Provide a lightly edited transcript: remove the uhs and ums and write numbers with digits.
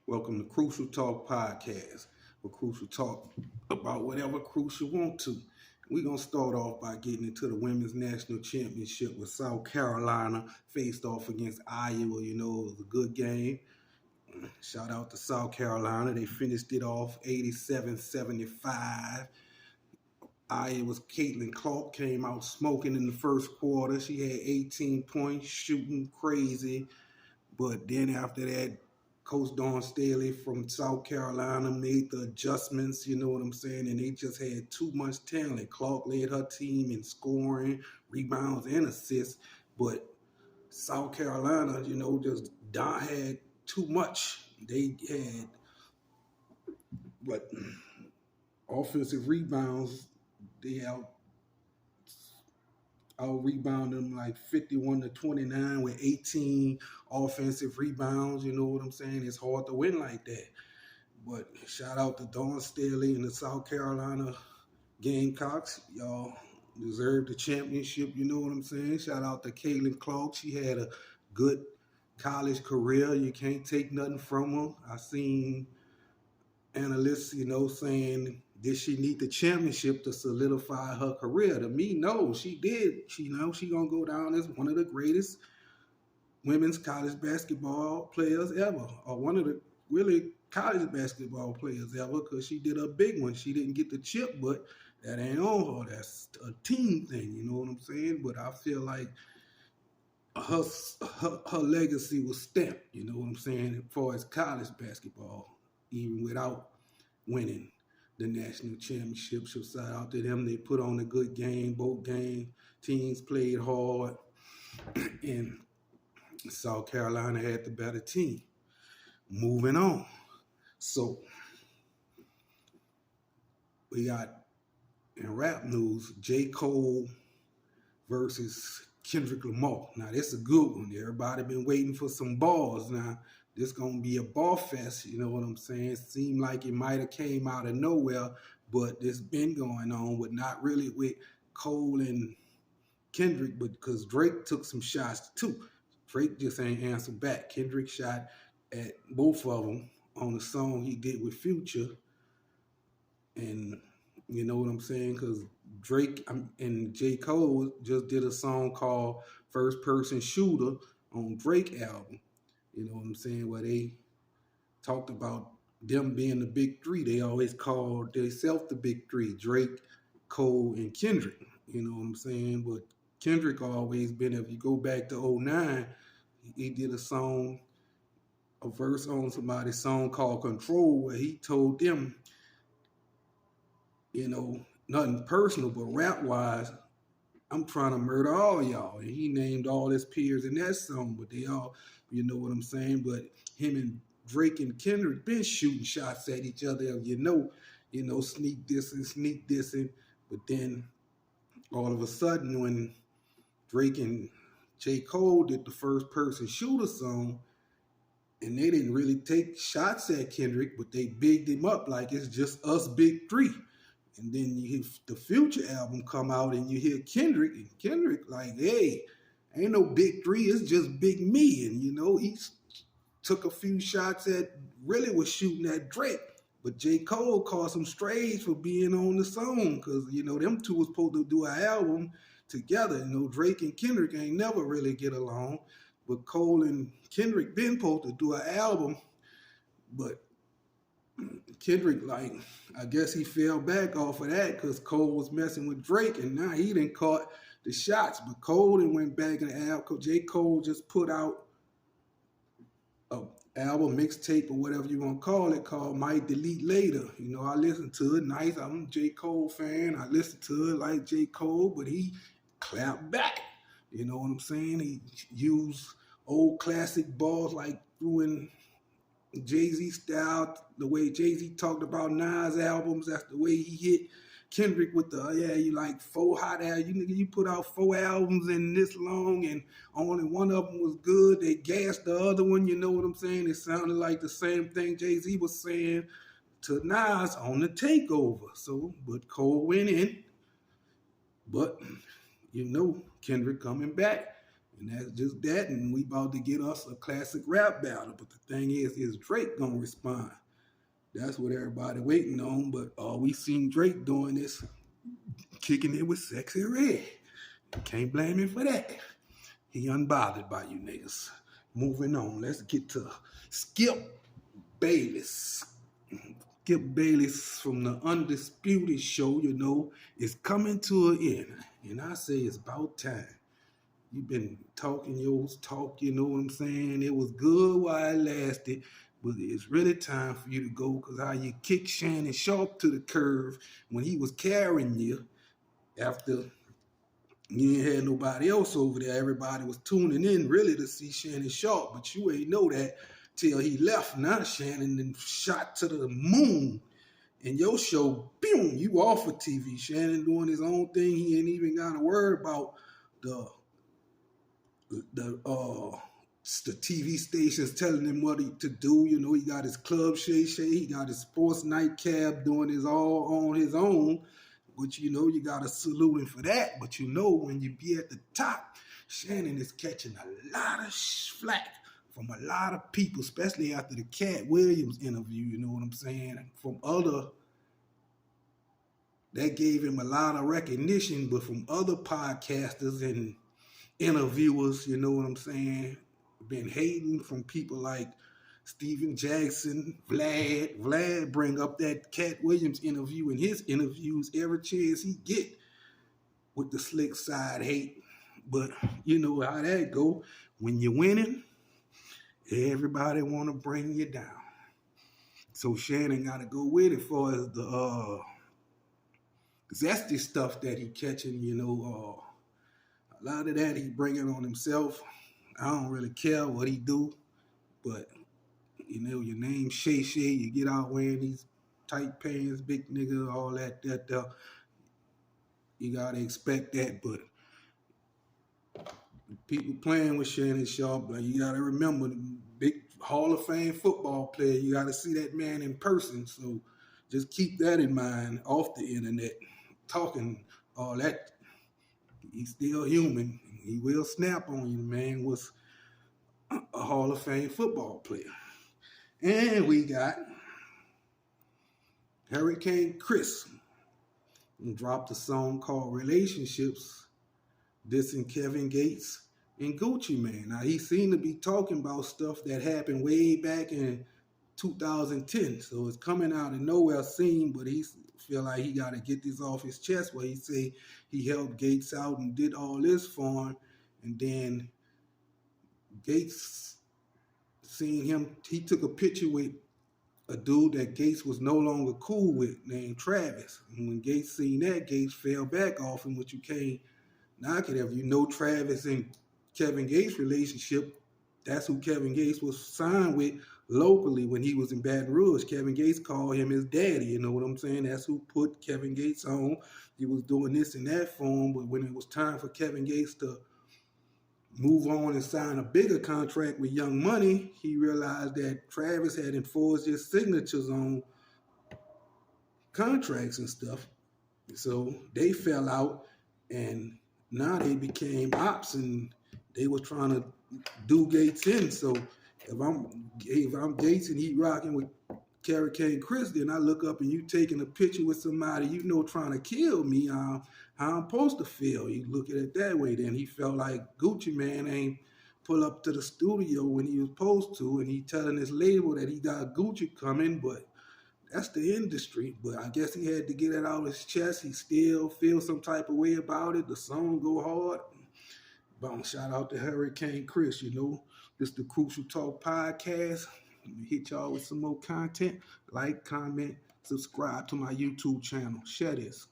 Welcome to Crucial Talk Podcast, where Crucial talk about whatever Crucial want to. We're going to start off by getting into the Women's National Championship with South Carolina faced off against Iowa. You know, it was a good game. Shout out to South Carolina. They finished it off 87-75. Iowa's Caitlin Clark came out smoking in the first quarter. She had 18 points, shooting crazy. But then after that, Coach Dawn Staley from South Carolina made the adjustments, you know what I'm saying? And they just had too much talent. Clark led her team in scoring, rebounds, and assists. But South Carolina, just had too much. They had what offensive rebounds. They out rebounded them like 51-29 with 18 offensive rebounds. You know what I'm saying? It's hard to win like that. But shout out to Dawn Staley and the South Carolina Gamecocks. Y'all deserve the championship. You know what I'm saying? Shout out to Caitlin Clark. She had a good college career. You can't take nothing from her. I seen analysts, saying did she need the championship to solidify her career? To me, no, she did. She gonna go down as one of the greatest women's college basketball players ever, or one of the really college basketball players ever, because she did a big one. She didn't get the chip, but that ain't on her. That's a team thing, you know what I'm saying? But I feel like her legacy was stamped, you know what I'm saying, as far as college basketball, even without winning the national championship. So shout out to them. They put on a good game. Both teams played hard, and South Carolina had the better team. Moving on. So we got in rap news, J. Cole versus Kendrick Lamar. Now, this is a good one. Everybody been waiting for some balls. Now, this going to be a ball fest, you know what I'm saying? Seemed like it might have came out of nowhere, but it's been going on, but not really with Cole and Kendrick, but because Drake took some shots too. Drake just ain't answered back. Kendrick shot at both of them on the song he did with Future. And you know what I'm saying? Because Drake and J. Cole just did a song called First Person Shooter on Drake album. You know what I'm saying? Where they talked about them being the big three. They always called themselves the big three: Drake, Cole, and Kendrick. You know what I'm saying? But Kendrick always been, if you go back to 09, he did a verse on somebody's song called Control, where he told them, nothing personal, but rap-wise, I'm trying to murder all y'all. And he named all his peers in that song, but they all, you know what I'm saying? But him and Drake and Kendrick been shooting shots at each other, sneak dissing. But then all of a sudden, when Drake and J. Cole did the First Person Shooter song, and they didn't really take shots at Kendrick, but they bigged him up like it's just us big three. And then you hear the Future album come out and you hear Kendrick, and Kendrick like, hey, ain't no big three, it's just big me. And, he took a few shots really was shooting at Drake. But J. Cole caught some strays for being on the song because, them two was supposed to do an album together. Drake and Kendrick ain't never really get along. But Cole and Kendrick been supposed to do an album. But Kendrick, I guess he fell back off of that because Cole was messing with Drake, and now he done caught the shots. But Cole then went back in the album. J. Cole just put out an album, mixtape, or whatever you want to call it, called Might Delete Later. I listened to it. Nice. I'm a J. Cole fan. I listened to it like J. Cole, but he clapped back. You know what I'm saying? He used old classic balls like threw in Jay-Z style, the way Jay-Z talked about Nas albums. That's the way he hit Kendrick with you like 4 hot albums. You put out 4 albums in this long and only one of them was good. They gassed the other one, you know what I'm saying? It sounded like the same thing Jay-Z was saying to Nas on the Takeover. So, but Cole went in. But, Kendrick coming back. And that's just that, and we about to get us a classic rap battle. But the thing is Drake gonna respond? That's what everybody waiting on. But we seen Drake doing this, kicking it with Sexy Red. Can't blame him for that. He unbothered by you niggas. Moving on, let's get to Skip Bayless. Skip Bayless from the Undisputed Show, is coming to an end. And I say it's about time. You've been talking your talk, you know what I'm saying? It was good while it lasted, but it's really time for you to go, because how you kicked Shannon Sharpe to the curve when he was carrying you after you ain't had nobody else over there. Everybody was tuning in really to see Shannon Sharpe, but you ain't know that till he left. Now Shannon then shot to the moon. And your show, boom, you off of TV. Shannon doing his own thing. He ain't even got to worry about the TV stations telling him what to do. He got his club Shay. He got his sports nightcap doing his all on his own. But you got to salute him for that. But when you be at the top, Shannon is catching a lot of flack from a lot of people, especially after the Cat Williams interview, you know what I'm saying? From that gave him a lot of recognition, but from other podcasters and interviewers, you know what I'm saying, been hating from people like Steven Jackson, Vlad bring up that Cat Williams interview in his interviews every chance he get with the slick side hate. But you know how that go. When you're winning, everybody want to bring you down. So Shannon got to go with it for the zesty stuff that he catching, a lot of that he bringing on himself. I don't really care what he do, but your name Shay, you get out wearing these tight pants, big nigga, all that, you gotta expect that. But people playing with Shannon Sharpe, like, you gotta remember, the big Hall of Fame football player, you gotta see that man in person. So just keep that in mind off the internet. Talking all that, he's still human. He will snap on you. The man was a Hall of Fame football player. And we got Hurricane Chris, who dropped a song called Relationships, dissing Kevin Gates and Gucci Mane. Now, he seemed to be talking about stuff that happened way back in 2010. So it's coming out of nowhere scene, but he feel like he got to get this off his chest, where he say he helped Gates out and did all this for him. And then Gates seen him, he took a picture with a dude that Gates was no longer cool with named Travis. And when Gates seen that, Gates fell back off him, which you can't knock it. If you know Travis and Kevin Gates' relationship, that's who Kevin Gates was signed with locally when he was in Baton Rouge. Kevin Gates called him his daddy, you know what I'm saying? That's who put Kevin Gates on. He was doing this and that for him, but when it was time for Kevin Gates to move on and sign a bigger contract with Young Money, he realized that Travis had enforced his signatures on contracts and stuff. So they fell out, and now they became ops, and they were trying to do Gates in. So if I'm Gates and he rocking with Hurricane Chris, then I look up and you taking a picture with somebody trying to kill me, how I'm supposed to feel. You look at it that way. Then he felt like Gucci Mane ain't pull up to the studio when he was supposed to, and he telling his label that he got Gucci coming, but that's the industry. But I guess he had to get it out of his chest. He still feels some type of way about it. The song go hard. But shout out to Hurricane Chris, This the Crucial Talk podcast. Let me hit y'all with some more content. Like, comment, subscribe to my YouTube channel. Share this.